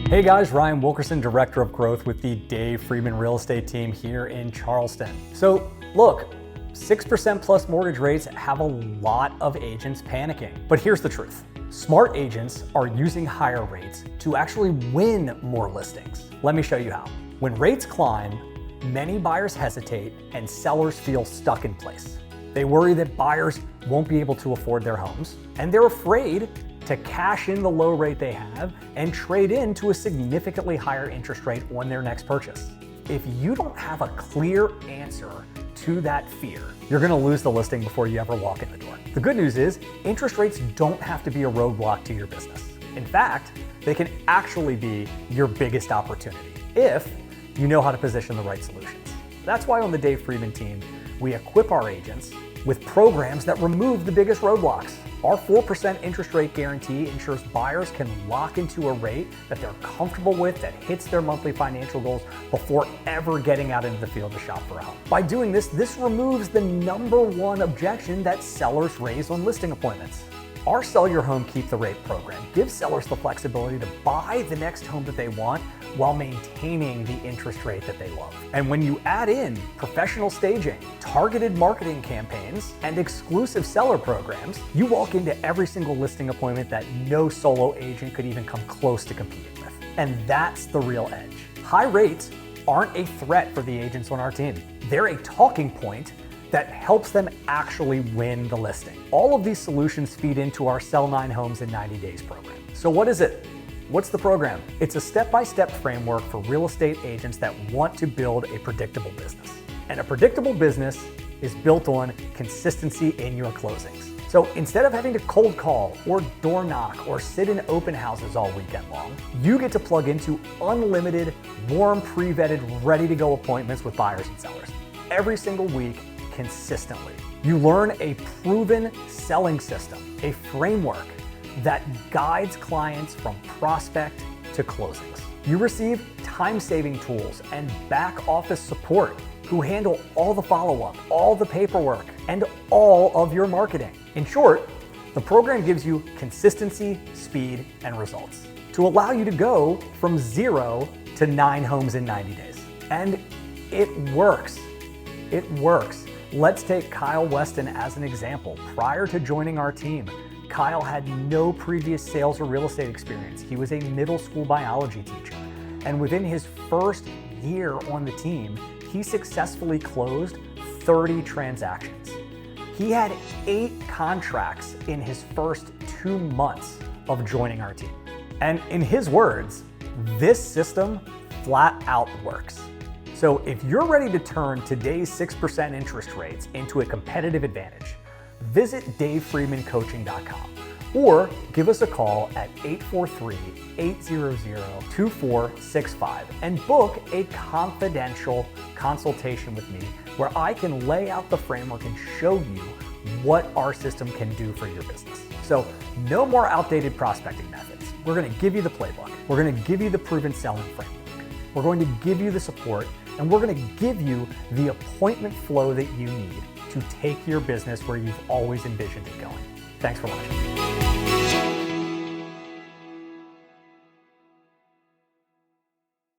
Hey guys, Ryan Wilkerson, Director of Growth with the Dave Friedman Real Estate team here in Charleston. So look, 6% plus mortgage rates have a lot of agents panicking. But here's the truth. Smart agents are using higher rates to actually win more listings. Let me show you how. When rates climb, many buyers hesitate and sellers feel stuck in place. They worry that buyers won't be able to afford their homes, and they're afraid to cash in the low rate they have and trade into a significantly higher interest rate on their next purchase. If you don't have a clear answer to that fear, you're gonna lose the listing before you ever walk in the door. The good news is, interest rates don't have to be a roadblock to your business. In fact, they can actually be your biggest opportunity if you know how to position the right solutions. That's why on the Dave Friedman team, we equip our agents with programs that remove the biggest roadblocks. Our 4% interest rate guarantee ensures buyers can lock into a rate that they're comfortable with, that hits their monthly financial goals before ever getting out into the field to shop for a home. By doing this removes the number one objection that sellers raise on listing appointments. Our Sell Your Home, Keep the Rate program gives sellers the flexibility to buy the next home that they want while maintaining the interest rate that they love. And when you add in professional staging, targeted marketing campaigns, and exclusive seller programs, you walk into every single listing appointment that no solo agent could even come close to competing with. And that's the real edge. High rates aren't a threat for the agents on our team. They're a talking point that helps them actually win the listing. All of these solutions feed into our Sell 9 Homes in 90 Days program. So what is it? What's the program? It's a step-by-step framework for real estate agents that want to build a predictable business. And a predictable business is built on consistency in your closings. So instead of having to cold call or door knock or sit in open houses all weekend long, you get to plug into unlimited, warm, pre-vetted, ready-to-go appointments with buyers and sellers every single week, consistently. You learn a proven selling system, a framework that guides clients from prospect to closings. You receive time-saving tools and back office support who handle all the follow-up, all the paperwork, and all of your marketing. In short, the program gives you consistency, speed, and results to allow you to go from 0 to 9 homes in 90 days. And it works. It works. Let's take Kyle Weston as an example. Prior to joining our team, Kyle had no previous sales or real estate experience. He was a middle school biology teacher. And within his first year on the team, he successfully closed 30 transactions. He had 8 contracts in his first 2 months of joining our team. And in his words, this system flat out works. So if you're ready to turn today's 6% interest rates into a competitive advantage, visit DaveFriedmanCoaching.com or give us a call at 843-800-2465 and book a confidential consultation with me where I can lay out the framework and show you what our system can do for your business. So no more outdated prospecting methods. We're going to give you the playbook. We're going to give you the proven selling framework. We're going to give you the support, and we're going to give you the appointment flow that you need to take your business where you've always envisioned it going. Thanks for watching.